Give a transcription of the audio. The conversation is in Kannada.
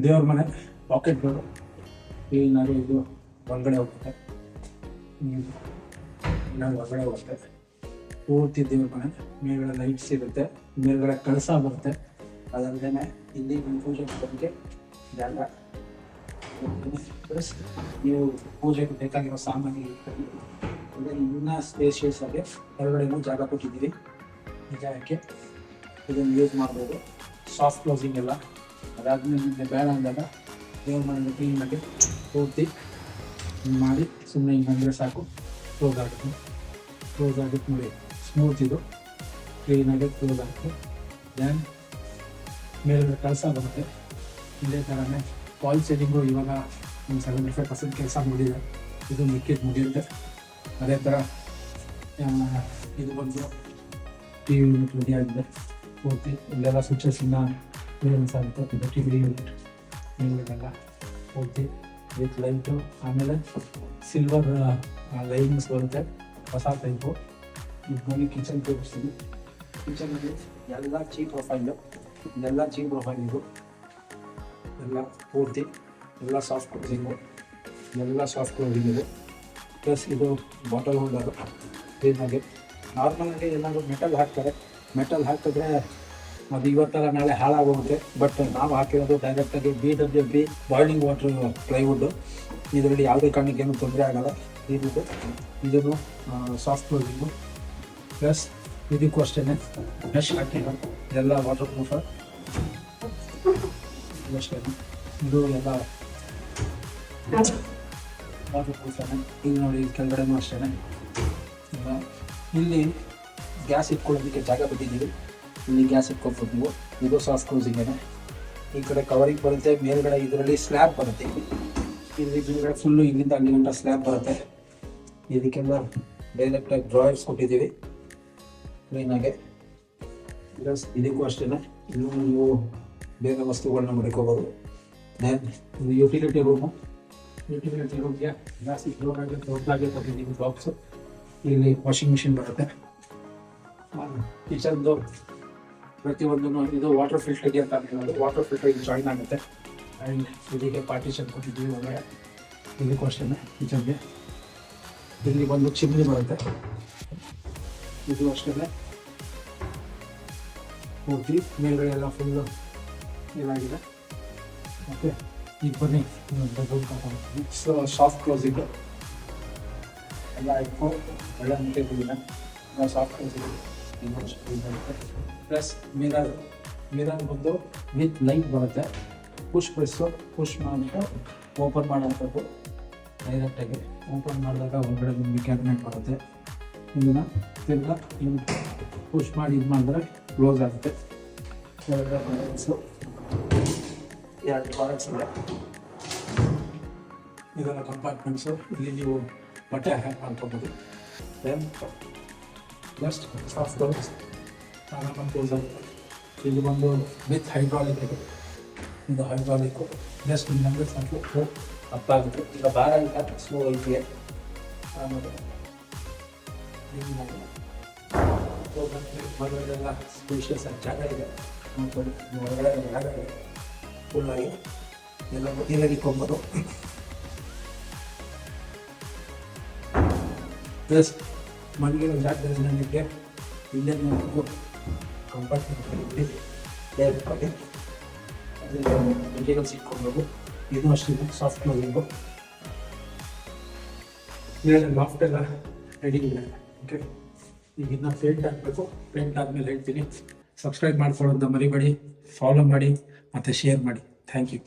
ದೇವ್ರ ಮನೆ ಪಾಕೆಟ್ ಡೋರು ಕ್ಲೀನಾಗಿ ಇದು ಹೊರಗಡೆ ಹೋಗುತ್ತೆ, ಹೊರಗಡೆ ಹೋಗುತ್ತೆ. ಪೂರ್ತಿ ದೇವ್ರ ಮನೆ ಮೇಲ್ಗಡೆ ಲೈಟ್ಸ್ ಇರುತ್ತೆ, ಮೇಲ್ಗಡೆ ಕಳಸ ಬರುತ್ತೆ. ಅದಲ್ಲದೆ ಇಲ್ಲಿ ಪೂಜೆ ಮಾಡೋದಕ್ಕೆ ಜಾಗ, ಪ್ಲಸ್ ನೀವು ಪೂಜೆಗೆ ಬೇಕಾಗಿರೋ ಸಾಮಾನು ಇನ್ನೂ ಸ್ಪೇಷಿಯಸ್ ಆಗಿ ಹೊರಗಡೆನೂ ಜಾಗ ಕೊಟ್ಟಿದ್ದೀವಿ. ಈ ಜಾಗಕ್ಕೆ ಇದನ್ನು ಯೂಸ್ ಮಾಡ್ಬೋದು. ಸಾಫ್ಟ್ ಕ್ಲೋಸಿಂಗ್ ಎಲ್ಲ ಅದಾದ್ಮೇಲೆ ನಿಮಗೆ ಬೇಡ ಅಂದಾಗ ದೇವ್ರ ಮನೆಯಿಂದ ಕ್ಲೀನಾಗಿ ಪೂರ್ತಿ ಮಾಡಿ ಸುಮ್ಮನೆ ಹಿಂಗಂದರೆ ಸಾಕು, ಕ್ಲೋಸ್ ಆಗುತ್ತೆ. ಕ್ಲೋಸ್ ಆಗುತ್ತೆ ನೋಡಿ, ಸ್ಮೂತ್ ಇದು ಕ್ಲೀನಾಗಿ ಕ್ಲೋಸ್ ಆಗುತ್ತೆ. ದೆನ್ ಮೇಲ್ಗಡೆ ಕಳಸ ಬರುತ್ತೆ. ಇದೇ ಥರನೇ ಫಾಲ್ ಸೀಲಿಂಗು ಇವಾಗ ಒಂದು 75% ಕೆಲಸ ಮುಗಿದಿದೆ, ಇದು ಮಿಕ್ಕಿದ್ದು ಮುಗಿಯುತ್ತೆ. ಅದೇ ಥರ ಇದು ಬಂದು ಟಿ ವಿ ಯೂನಿಟ್ ರೆಡಿ ಆಗಿದೆ ಪೂರ್ತಿ. ಇಲ್ಲೆಲ್ಲ ಸ್ವಿಚಸ್ ಇನ್ನು ಕ್ಲಿಯರೆನ್ಸ್ ಆಗುತ್ತೆ. ಇದು ಟಿ ವಿ ಯೂನಿಟ್ ಮೇಲ್ಗಡೆಲ್ಲ ಪೂರ್ತಿ ವಿತ್ ಲೈಟು. ಆಮೇಲೆ ಸಿಲ್ವರ್ ಲೈನಿಂಗ್ಸ್ ಬರುತ್ತೆ, ಹೊಸ ಟೈಪು. ಇದು ಬನ್ನಿ ಕಿಚನ್ ತೋರಿಸ್ತೀನಿ. ಕಿಚನಲ್ಲಿ ಎಲ್ಲ ಚೀಪ್ ಪ್ರೊಫೈಲು, ಇದೆಲ್ಲ ಚೀಪ್ ಪ್ರೊಫೈಲ್. ಇದು ಎಲ್ಲ ಪೂರ್ತಿ ಎಲ್ಲ ಸಾಫ್ಟ್ ಕ್ಲೋಸಿಂಗು, ಎಲ್ಲ ಸಾಫ್ಟ್ ಕ್ಲೋಸಿಂಗ್ ಇದೆ. ಪ್ಲಸ್ ಇದು ಬಾಟಲ್ ಹೋಲ್ಡರು ಕ್ಲೀನಾಗಿ. ನಾರ್ಮಲಾಗಿ ಎಲ್ಲರೂ ಮೆಟಲ್ ಹಾಕ್ತಾರೆ, ಮೆಟಲ್ ಹಾಕಿದ್ರೆ ಅದು ಇವತ್ತೆಲ್ಲ ನಾಳೆ ಹಾಳಾಗೋಗುತ್ತೆ. ಬಟ್ ನಾವು ಹಾಕಿರೋದು ಡೈರೆಕ್ಟಾಗಿ BWB ಬಾಯ್ಲಿಂಗ್ ವಾಟರ್ ಪ್ಲೈವುಡ್ಡು. ಇದರಲ್ಲಿ ಯಾವುದೇ ಕಾರಣಕ್ಕೇನು ತೊಂದರೆ ಆಗೋಲ್ಲ. ಇದನ್ನು ಸಾಫ್ಟ್ ಕ್ಲೋಸಿಂಗು. ಪ್ಲಸ್ ಇದಕ್ಕೂ ಅಷ್ಟೇ ಮೆಶ್ ಹಾಕಿಲ್ಲ, ಇದೆಲ್ಲ ವಾಟರ್ ಪ್ರೂಫ್ ಅಷ್ಟೇ. ಇದು ಎಲ್ಲ ವಾಟರ್ ಪ್ರೂಫ್. ಇದು ನೋಡಿ ಕೆಳಗಡೆನೂ ಅಷ್ಟೇ. ಇಲ್ಲಿ ಗ್ಯಾಸ್ ಇಟ್ಕೊಳ್ಳೋದಕ್ಕೆ ಜಾಗ ಬಿಟ್ಟಿದ್ದೀವಿ, ಇಲ್ಲಿ ಗ್ಯಾಸ್ ಇಟ್ಕೊಳ್ಬೋದು ನೀವು. ಇದು ಸಾಫ್ಟ್ ಕ್ಲೋಸಿಂಗೇನೆ. ಈ ಕಡೆ ಕವರಿಂಗ್ ಬರುತ್ತೆ, ಮೇಲ್ಗಡೆ ಇದರಲ್ಲಿ ಸ್ಲ್ಯಾಬ್ ಬರುತ್ತೆ. ಇಲ್ಲಿ ಮೇಲ್ಗಡೆ ಫುಲ್ಲು ಇಲ್ಲಿಂದ ಅಲ್ಲಿ ಗಂಟ ಸ್ಲ್ಯಾಬ್ ಬರುತ್ತೆ. ಇದಕ್ಕೆಲ್ಲ ಡೈರೆಕ್ಟಾಗಿ ಡ್ರಾಯರ್ಸ್ ಕೊಟ್ಟಿದ್ದೀವಿ ಕ್ಲೀನಾಗೆ. ಪ್ಲಸ್ ಇದಕ್ಕೂ ಅಷ್ಟೇ, ಇಲ್ಲೂ ನೀವು ಬೇರೆ ವಸ್ತುಗಳನ್ನ ಮಡ್ಕೋಬೋದು. ದೆನ್ ಇದು ಯುಟಿಲಿಟಿ ರೂಮು. ಯುಟಿಲಿಟಿ ರೂಮ್ಗೆ ಜಾಸ್ತಿ ಫ್ಲೋರಾಗಿ ದೊಡ್ಡದಾಗಿ ಕೊಟ್ಟಿದ್ದೀವಿ ಬಾಕ್ಸು. ಇಲ್ಲಿ ವಾಷಿಂಗ್ ಮಿಷಿನ್ ಬರುತ್ತೆ. ಕಿಚನ್ದು ಪ್ರತಿಯೊಂದೂ ಇದು ವಾಟರ್ ಫಿಲ್ಟರ್ಗೆ ಅಂತ ಹೇಳೋದು, ವಾಟರ್ ಫಿಲ್ಟರ್ಗೆ ಜಾಯಿನ್ ಆಗುತ್ತೆ. ಆ್ಯಂಡ್ ಇದಕ್ಕೆ ಪಾರ್ಟಿಷನ್ ಕೊಟ್ಟಿದ್ದೀವಿ ಒಳಗಡೆ. ಇದಕ್ಕೂ ಅಷ್ಟೇ ಕಿಚನ್ಗೆ. ಇಲ್ಲಿ ಒಂದು ಚಿಮ್ನಿ ಬರುತ್ತೆ, ಇದು ಅಷ್ಟೇ ಪೂರ್ತಿ. ಮೇಲ್ಗಡೆ ಎಲ್ಲ ಫುಲ್ಲು ಇದಾಗಿದೆ. ಮತ್ತು ಈಗ ಬನ್ನಿ ಬೆಡ್ರೂಮ್ ಕಾಪಾಡ್ತೀನಿ. ಸೊ ಸಾಫ್ಟ್ ಕ್ಲೋಸಿಂಗು ಎಲ್ಲ ಇಟ್ಕೊ ಒಳ್ಳೆ ಮುಟ್ಟಿದ್ದೀವಿ. ಸಾಫ್ಟ್ ಕ್ಲೋಸಿಂಗ್ ಬರುತ್ತೆ. ಪ್ಲಸ್ ಮಿರರ್ ಬಂದು ವಿತ್ ಲೈಟ್ ಬರುತ್ತೆ. ಪುಷ್ ಮಾಡಿಬಿಟ್ಟು ಓಪನ್ ಮಾಡೋಂಥದ್ದು. ಡೈರೆಕ್ಟಾಗಿ ಓಪನ್ ಮಾಡಿದಾಗ ಹೊರಗಡೆ ನಿಮಗೆ ಕ್ಯಾಬಿನೆಟ್ ಬರುತ್ತೆ. ಇದನ್ನು ತಿರ್ಗಾ ನೀವು ಪುಷ್ ಮಾಡಿ ಇದು ಮಾಡಿದ್ರೆ ಕ್ಲೋಸ್ ಆಗುತ್ತೆ. ಎರಡು ಪ್ರಾಡಕ್ಟ್ಸ್ ಇದೆ. ಇದೆಲ್ಲ ಕಂಪಾರ್ಟ್ಮೆಂಟ್ಸು. ಇಲ್ಲಿ ನೀವು ಬಟ್ಟೆ ಹ್ಯಾಂಗ್ ಮಾಡ್ಕೊಬೋದು. Then just soft close close ಆಗುತ್ತೆ. ಇದು ಬಂದು ವಿತ್ ಹೈಡ್ರಾಲಿಕ್ ಇದೆ. ಇದು ಹೈಡ್ರಾಲಿಕ್ಕು. ಜಸ್ಟ್ ನಿಮಗೆ ಸಾಕು ಅಪ್ಪ ಆಗುತ್ತೆ. ಈಗ ಭಾರ ಇಲ್ಲ, ಸ್ಲೋ ಐತಿಗೆ. ಆಮೇಲೆ ಹೊರಗಡೆಲ್ಲ ಸ್ಪೇಷಿಯಸ್ ಆಗಿ ಜಾಗ ಇದೆ ನೋಡ್ಕೊಳ್ಳಿ. ಹೊರಗಡೆ ಜಾಗ ಇದೆ ಫುಲ್ಲಾಗಿ, ಎಲ್ಲ ಇಕ್ಕೊಬೋದು. ಪ್ಲಸ್ ಮನೆಗಿರೋ ಜಾಗದಲ್ಲಿ ನನಗೆ ಇಲ್ಲೇ ನೋಡ್ಬೋದು ಕಂಪಾರ್ಟ್ಮೆಂಟ್ ಡೈರೆಕ್ಟಾಗಿ ಮೆಟೀರಿಯಲ್ಸ್ ಇಟ್ಕೊಬೋದು. ಇದು ಅಷ್ಟೇ ಸಾಫ್ಟ್ ಕ್ಲೋಸಿಂಗು. ಮೇಲೆ ಲಾಫ್ಟ್ ಎಲ್ಲ ರೆಡಿ ಇದೆ. ಓಕೆ, ಈಗ ಇನ್ನು ಪೇಂಟ್ ಹಾಕಬೇಕು. ಪೇಂಟ್ ಆದಮೇಲೆ ಹೇಳ್ತೀನಿ. ಸಬ್ಸ್ಕ್ರೈಬ್ ಮಾಡ್ಕೊಳ್ಳೋದು ಮರಿಬೇಡಿ, ಫಾಲೋ ಮಾಡಿ ಮತ್ತು ಶೇರ್ ಮಾಡಿ. Thank you.